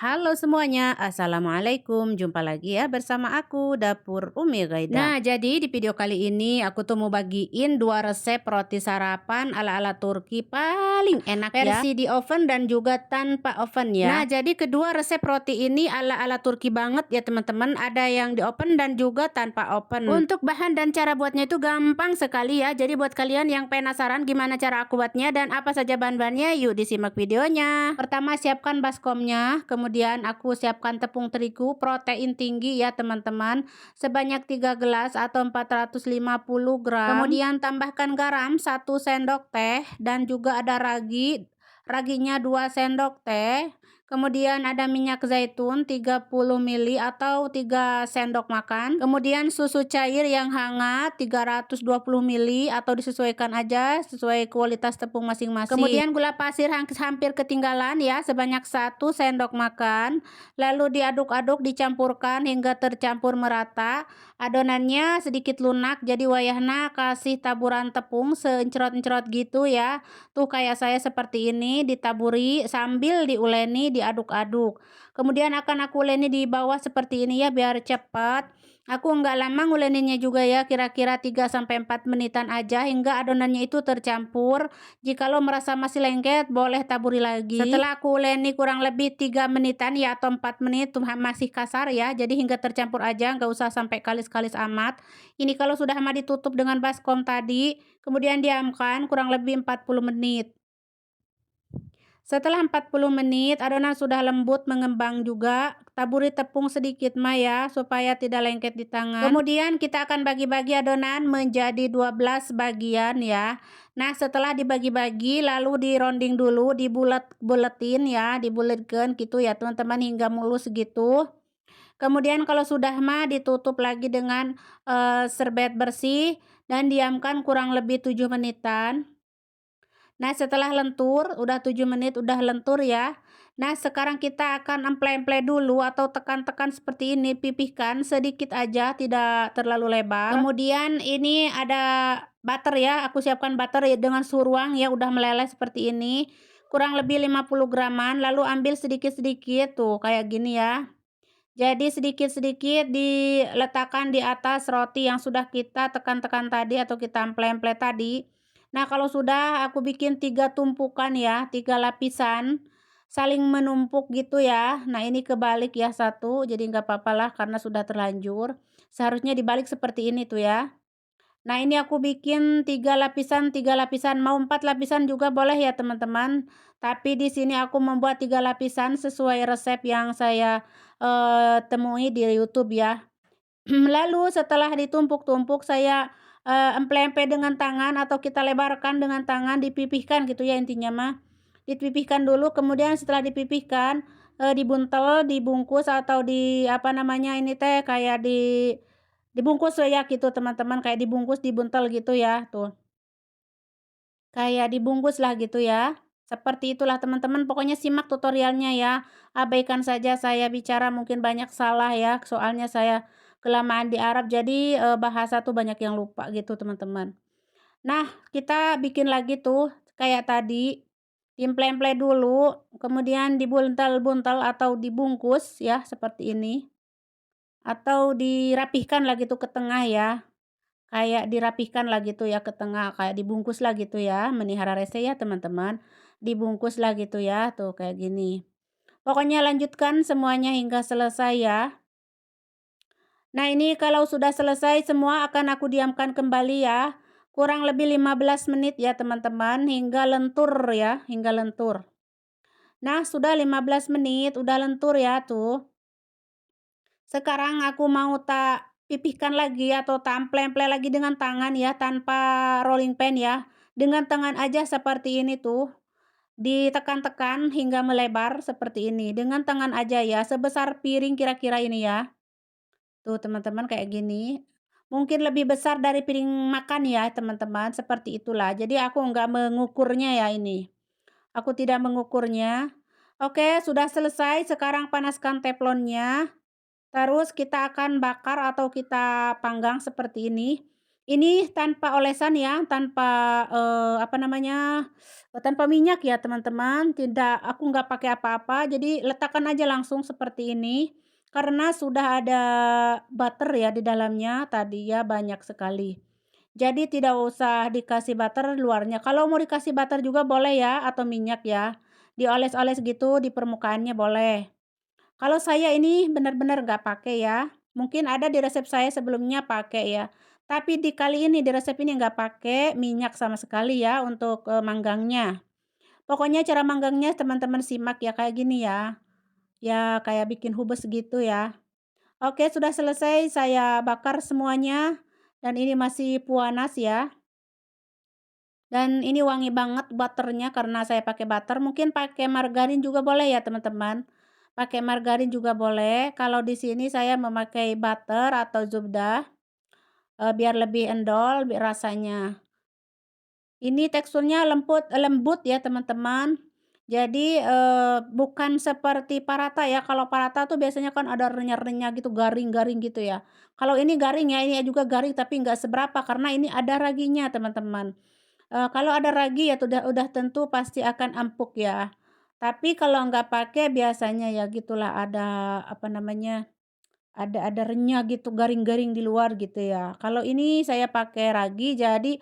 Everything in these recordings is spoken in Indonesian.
Halo semuanya, Assalamualaikum. Jumpa lagi ya bersama aku, Dapur Umi Ghaida. Nah, jadi di video kali ini aku tuh mau bagiin dua resep roti sarapan ala-ala Turki paling enak ya. Versi di oven dan juga tanpa oven ya. Nah, jadi kedua resep roti ini ala-ala Turki banget ya teman-teman. Ada yang di oven dan juga tanpa oven. Untuk bahan dan cara buatnya itu gampang sekali ya. Jadi buat kalian yang penasaran gimana cara aku buatnya dan apa saja bahan-bahannya, yuk disimak videonya. Pertama siapkan baskomnya, kemudian aku siapkan tepung terigu protein tinggi ya teman-teman, sebanyak 3 gelas atau 450 gram. Kemudian tambahkan garam 1 sendok teh dan juga ada raginya 2 sendok teh. Kemudian ada minyak zaitun 30 ml atau 3 sendok makan. Kemudian susu cair yang hangat 320 ml atau disesuaikan aja sesuai kualitas tepung masing-masing. Kemudian gula pasir hampir ketinggalan ya, sebanyak 1 sendok makan. Lalu diaduk-aduk, dicampurkan hingga tercampur merata. Adonannya sedikit lunak, jadi wayahna kasih taburan tepung seencerot-encerot gitu ya. Tuh kayak saya seperti ini, ditaburi sambil diuleni, diaduk-aduk. Kemudian akan aku uleni di bawah seperti ini ya biar cepat. Aku nggak lama nguleninya juga ya, kira-kira 3 sampai 4 menitan aja hingga adonannya itu tercampur. Jikalau merasa masih lengket, boleh taburi lagi. Setelah aku uleni kurang lebih 3 menitan ya atau 4 menit tuh masih kasar ya. Jadi hingga tercampur aja, nggak usah sampai kalis-kalis amat. Ini kalau sudah mah ditutup dengan baskom tadi, kemudian diamkan kurang lebih 40 menit. Setelah 40 menit, adonan sudah lembut mengembang juga. Taburi tepung sedikit mah ya, supaya tidak lengket di tangan. Kemudian kita akan bagi-bagi adonan menjadi 12 bagian ya. Nah, setelah dibagi-bagi, lalu dironding dulu, dibuletin ya, dibuletkan gitu ya teman-teman hingga mulus gitu. Kemudian kalau sudah mah ditutup lagi dengan serbet bersih dan diamkan kurang lebih 7 menitan. Nah, setelah lentur, udah 7 menit udah lentur ya. Nah, sekarang kita akan emple-emple dulu atau tekan-tekan seperti ini, pipihkan sedikit aja, tidak terlalu lebar. Kemudian ini ada butter ya, aku siapkan butter ya dengan suhu ruang ya, udah meleleh seperti ini. Kurang lebih 50 graman, lalu ambil sedikit-sedikit tuh kayak gini ya. Jadi sedikit-sedikit diletakkan di atas roti yang sudah kita tekan-tekan tadi atau kita emple-emple tadi. Nah, kalau sudah aku bikin 3 tumpukan ya, 3 lapisan saling menumpuk gitu ya. Nah, ini kebalik ya satu, jadi nggak apa-apa lah karena sudah terlanjur. Seharusnya dibalik seperti ini tuh ya. Nah, ini aku bikin 3 lapisan, mau 4 lapisan juga boleh ya teman-teman. Tapi di sini aku membuat 3 lapisan sesuai resep yang saya temui di YouTube ya. Lalu setelah ditumpuk-tumpuk saya emple-emple dengan tangan atau kita lebarkan dengan tangan, dipipihkan gitu ya intinya mah. Dipipihkan dulu, kemudian setelah dipipihkan dibuntel, dibungkus atau di apa namanya ini teh kayak dibungkus ya gitu teman-teman, kayak dibungkus, dibuntel gitu ya, tuh. Kayak dibungkus lah gitu ya. Seperti itulah teman-teman, pokoknya simak tutorialnya ya. Abaikan saja saya bicara mungkin banyak salah ya, soalnya saya kelamaan di Arab jadi bahasa tuh banyak yang lupa gitu teman-teman. Nah, kita bikin lagi tuh kayak tadi, dimple-emple dulu, kemudian dibuntel-buntel atau dibungkus ya seperti ini. Atau dirapihkan lagi tuh ke tengah ya. Kayak dirapihkan lah gitu ya ke tengah, kayak dibungkus lah gitu ya, melihara rese ya teman-teman. Dibungkus lah gitu ya, tuh kayak gini. Pokoknya lanjutkan semuanya hingga selesai ya. Nah, ini kalau sudah selesai semua akan aku diamkan kembali ya. Kurang lebih 15 menit ya teman-teman, hingga lentur ya, hingga lentur. Nah, sudah 15 menit, udah lentur ya tuh. Sekarang aku mau tak pipihkan lagi atau tak emple-emple lagi dengan tangan ya, tanpa rolling pin ya. Dengan tangan aja seperti ini tuh. Ditekan-tekan hingga melebar seperti ini. Dengan tangan aja ya, sebesar piring kira-kira ini ya. Tuh teman-teman kayak gini. Mungkin lebih besar dari piring makan ya teman-teman, seperti itulah. Jadi aku nggak mengukurnya ya ini. Aku tidak mengukurnya. Oke, sudah selesai. Sekarang panaskan teflonnya. Terus kita akan bakar atau kita panggang seperti ini. Ini tanpa olesan ya, tanpa, apa namanya, tanpa minyak ya teman-teman, aku nggak pakai apa-apa, jadi letakkan aja langsung seperti ini. Karena sudah ada butter ya di dalamnya tadi ya, banyak sekali. Jadi tidak usah dikasih butter luarnya, kalau mau dikasih butter juga boleh ya, atau minyak ya, dioles-oles gitu di permukaannya boleh. Kalau saya ini benar-benar nggak pakai ya. Mungkin ada di resep saya sebelumnya pakai ya. Tapi di kali ini, di resep ini nggak pakai minyak sama sekali ya untuk, manggangnya. Pokoknya cara manggangnya teman-teman simak ya kayak gini ya. Ya kayak bikin hubes gitu ya. Oke sudah selesai saya bakar semuanya dan ini masih panas ya. Dan ini wangi banget butternya karena saya pakai butter, mungkin pakai margarin juga boleh ya teman-teman. Pakai margarin juga boleh, kalau di sini saya memakai butter atau zubdah, biar lebih endol rasanya. Ini teksturnya lembut ya teman-teman. Jadi, bukan seperti paratha ya, kalau paratha tuh biasanya kan ada renyah-renyah gitu, garing-garing gitu ya. Kalau ini garing ya, ini juga garing tapi nggak seberapa karena ini ada raginya teman-teman. Kalau ada ragi ya udah tentu pasti akan empuk ya. Tapi kalau nggak pakai biasanya ya gitulah ada, apa namanya, ada renyah gitu, garing-garing di luar gitu ya. Kalau ini saya pakai ragi jadi,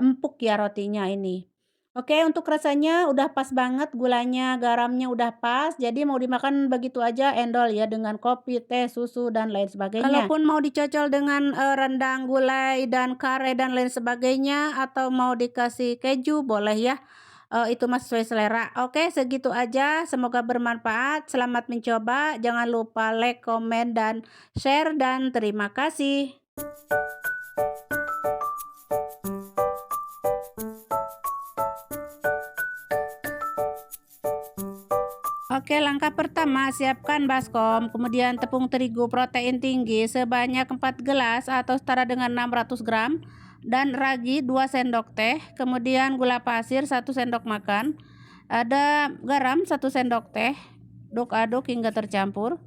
empuk ya rotinya ini. Oke untuk rasanya udah pas banget, gulanya, garamnya udah pas, jadi mau dimakan begitu aja endol ya dengan kopi, teh, susu, dan lain sebagainya. Kalaupun mau dicocol dengan, rendang, gulai, dan kare, dan lain sebagainya, atau mau dikasih keju boleh ya. Itu Mas sesuai selera. Oke, segitu aja, semoga bermanfaat. Selamat mencoba, jangan lupa like, komen, dan share, dan terima kasih. Oke, langkah pertama siapkan baskom, kemudian tepung terigu protein tinggi sebanyak 4 gelas atau setara dengan 600 gram, dan ragi 2 sendok teh, kemudian gula pasir 1 sendok makan, ada garam 1 sendok teh, aduk-aduk hingga tercampur.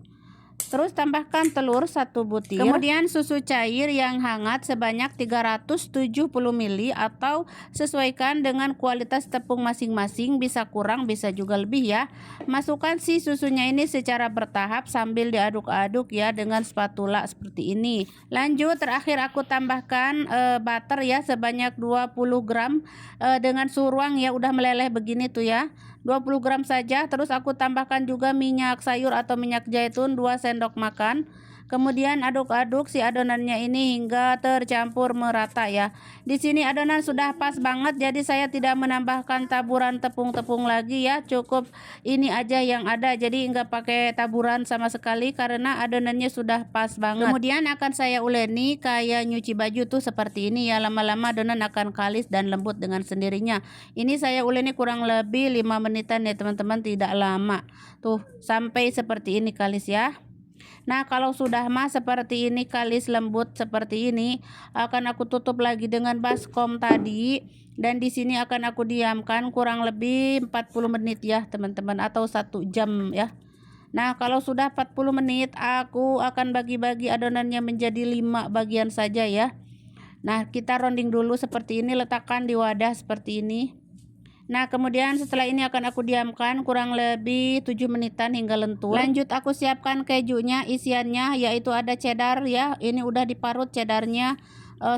Terus tambahkan telur 1 butir, kemudian susu cair yang hangat sebanyak 370 ml atau sesuaikan dengan kualitas tepung masing-masing, bisa kurang bisa juga lebih ya. Masukkan si susunya ini secara bertahap sambil diaduk-aduk ya dengan spatula seperti ini. Lanjut terakhir aku tambahkan butter ya sebanyak 20 gram dengan suhu ruang ya, udah meleleh begini tuh ya. 20 gram saja. Terus aku tambahkan juga minyak sayur atau minyak zaitun 2 sendok makan. Kemudian aduk-aduk si adonannya ini hingga tercampur merata ya. Di sini adonan sudah pas banget, jadi saya tidak menambahkan taburan tepung-tepung lagi ya. Cukup ini aja yang ada, jadi nggak pakai taburan sama sekali karena adonannya sudah pas banget. Kemudian akan saya uleni kayak nyuci baju tuh seperti ini ya. Lama-lama adonan akan kalis dan lembut dengan sendirinya. Ini saya uleni kurang lebih 5 menitan ya teman-teman, tidak lama. Tuh sampai seperti ini kalis ya. Nah, kalau sudah seperti ini kalis lembut seperti ini, akan aku tutup lagi dengan baskom tadi, dan di sini akan aku diamkan kurang lebih 40 menit ya, teman-teman, atau 1 jam ya. Nah, kalau sudah 40 menit, aku akan bagi-bagi adonannya menjadi 5 bagian saja ya. Nah, kita rounding dulu seperti ini, letakkan di wadah seperti ini. Nah, kemudian setelah ini akan aku diamkan kurang lebih 7 menitan hingga lentur. Lanjut aku siapkan kejunya, isiannya yaitu ada cheddar ya. Ini udah diparut cheddarnya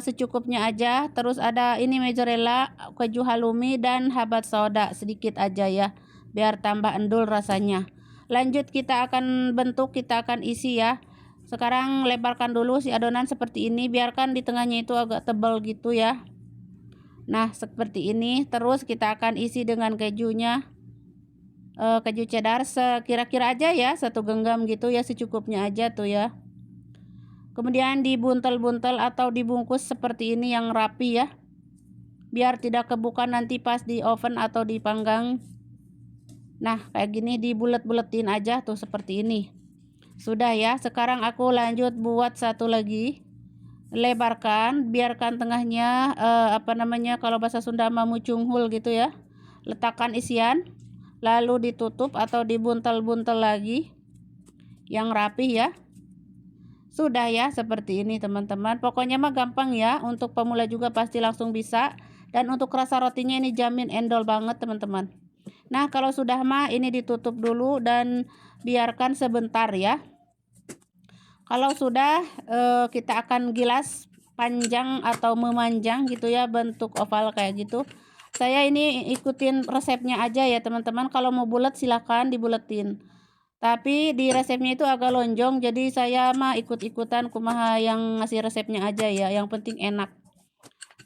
secukupnya aja. Terus ada ini mozzarella, keju halloumi, dan habat soda sedikit aja ya, biar tambah endul rasanya. Lanjut kita akan bentuk, kita akan isi ya. Sekarang lebarkan dulu si adonan seperti ini, biarkan di tengahnya itu agak tebal gitu ya. Nah seperti ini. Terus kita akan isi dengan kejunya, keju cheddar sekira-kira aja ya, 1 genggam gitu ya, secukupnya aja tuh ya. Kemudian dibuntel-buntel atau dibungkus seperti ini yang rapi ya, biar tidak kebuka nanti pas di oven atau dipanggang. Nah kayak gini dibulet-buletin aja tuh seperti ini. Sudah ya. Sekarang aku lanjut buat satu lagi. Lebarkan, biarkan tengahnya apa namanya, kalau bahasa Sunda mah mucunghul gitu ya. Letakkan isian, lalu ditutup atau dibuntel-buntel lagi yang rapi ya. Sudah ya seperti ini teman-teman. Pokoknya mah gampang ya, untuk pemula juga pasti langsung bisa. Dan untuk rasa rotinya ini jamin endol banget teman-teman. Nah kalau sudah mah ini ditutup dulu dan biarkan sebentar ya. Kalau sudah kita akan gilas panjang atau memanjang gitu ya, bentuk oval kayak gitu. Saya ini ikutin resepnya aja ya teman-teman. Kalau mau bulat silahkan dibuletin. Tapi di resepnya itu agak lonjong, jadi saya mah ikut-ikutan kumaha yang ngasih resepnya aja ya. Yang penting enak.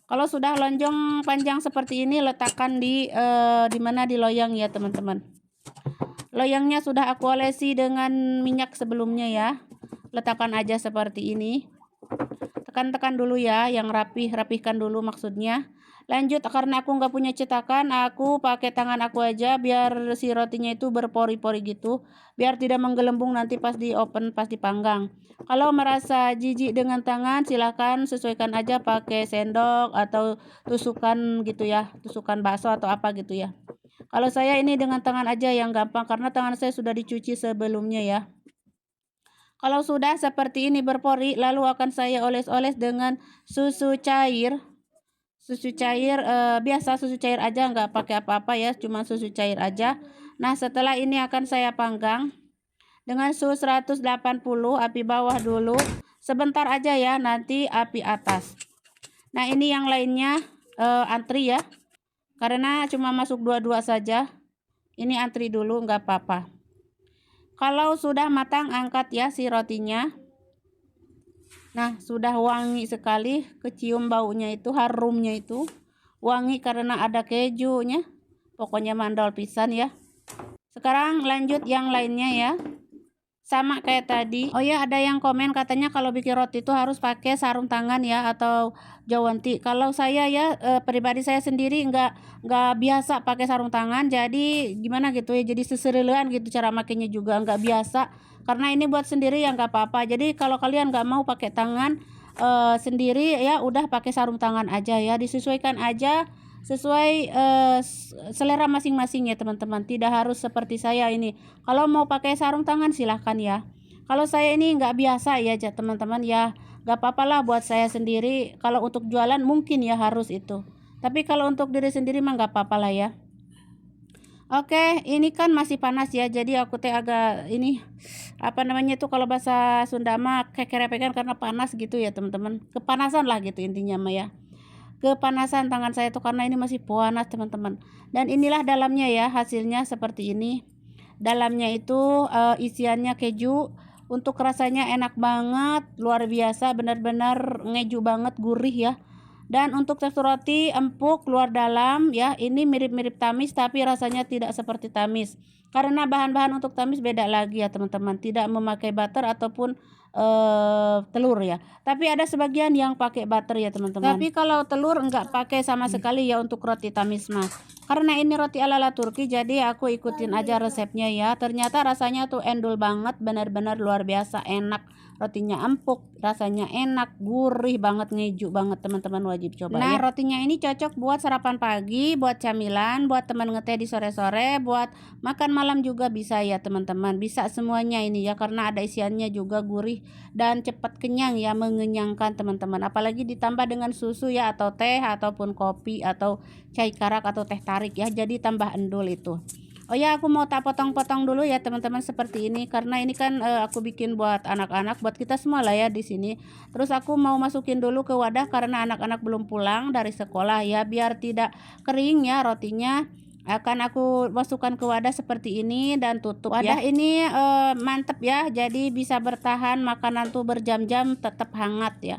Kalau sudah lonjong panjang seperti ini, letakkan di mana, di loyang ya teman-teman. Loyangnya sudah aku olesi dengan minyak sebelumnya ya. Letakkan aja seperti ini. Tekan-tekan dulu ya, yang rapihkan dulu maksudnya. Lanjut, karena aku nggak punya cetakan, aku pakai tangan aku aja biar si rotinya itu berpori-pori gitu, biar tidak menggelembung nanti pas di oven, pas dipanggang. Kalau merasa jijik dengan tangan, silahkan sesuaikan aja pakai sendok atau tusukan gitu ya, tusukan bakso atau apa gitu ya. Kalau saya ini dengan tangan aja yang gampang, karena tangan saya sudah dicuci sebelumnya ya. Kalau sudah seperti ini berpori, lalu akan saya oles-oles dengan susu cair. Susu cair biasa, susu cair aja, nggak pakai apa-apa ya, cuma susu cair aja. Nah setelah ini akan saya panggang dengan suhu 180, api bawah dulu sebentar aja ya, nanti api atas. Nah ini yang lainnya antri ya, karena cuma masuk dua-dua saja, ini antri dulu nggak apa-apa. Kalau sudah matang angkat ya si rotinya. Nah sudah wangi sekali, kecium baunya itu, harumnya itu wangi karena ada kejunya. Pokoknya mandal pisan ya. Sekarang lanjut yang lainnya ya, sama kayak tadi. Oh ya, ada yang komen katanya kalau bikin roti itu harus pakai sarung tangan ya, atau jawanti. Kalau saya ya pribadi saya sendiri nggak biasa pakai sarung tangan, jadi gimana gitu ya, jadi seserilean gitu cara makainya juga nggak biasa. Karena ini buat sendiri ya nggak apa-apa. Jadi kalau kalian nggak mau pakai tangan sendiri ya udah pakai sarung tangan aja ya, disesuaikan aja sesuai selera masing-masing ya teman-teman. Tidak harus seperti saya ini. Kalau mau pakai sarung tangan silahkan ya. Kalau saya ini nggak biasa ya teman-teman ya, nggak apa-apa lah buat saya sendiri. Kalau untuk jualan mungkin ya harus itu. Tapi kalau untuk diri sendiri mah nggak apa-apa lah ya. Oke, ini kan masih panas ya, jadi aku teh agak ini apa namanya itu, kalau bahasa Sunda mah kekerepekan karena panas gitu ya teman-teman. Kepanasan lah gitu intinya mah ya. Kepanasan tangan saya tuh karena ini masih panas teman-teman. Dan inilah dalamnya ya, hasilnya seperti ini. Dalamnya itu isiannya keju. Untuk rasanya enak banget, luar biasa, benar-benar ngeju banget, gurih ya. Dan untuk tekstur roti empuk luar dalam ya, ini mirip-mirip tamis tapi rasanya tidak seperti tamis. Karena bahan-bahan untuk tamis beda lagi ya teman-teman, tidak memakai butter ataupun telur ya. Tapi ada sebagian yang pakai butter ya teman-teman. Tapi kalau telur enggak pakai sama sekali ya untuk roti tamis mah. Karena ini roti ala-ala Turki, jadi aku ikutin aja resepnya ya. Ternyata rasanya tuh endul banget, benar-benar luar biasa enak. Rotinya empuk, rasanya enak, gurih banget, ngeju banget, teman-teman wajib coba. Nah, rotinya ini cocok buat sarapan pagi, buat camilan, buat teman ngeteh di sore-sore, buat makan malam juga bisa ya teman-teman. Bisa semuanya ini ya, karena ada isiannya juga gurih dan cepat kenyang ya, mengenyangkan teman-teman. Apalagi ditambah dengan susu ya, atau teh ataupun kopi atau chai karak atau teh tarik ya, jadi tambah endul itu. Oh ya, aku mau tak potong-potong dulu ya teman-teman seperti ini, karena ini kan aku bikin buat anak-anak, buat kita semua lah ya di sini. Terus aku mau masukin dulu ke wadah karena anak-anak belum pulang dari sekolah ya, biar tidak kering ya rotinya. Akan aku masukkan ke wadah seperti ini dan tutup wadah ya. Ini mantep ya, jadi bisa bertahan makanan tuh berjam-jam tetap hangat ya.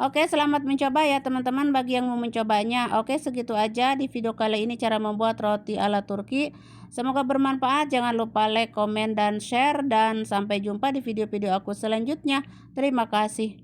Oke, selamat mencoba ya teman-teman bagi yang mau mencobanya. Oke, segitu aja di video kali ini cara membuat roti ala Turki. Semoga bermanfaat. Jangan lupa like, komen, dan share. Dan sampai jumpa di video-video aku selanjutnya. Terima kasih.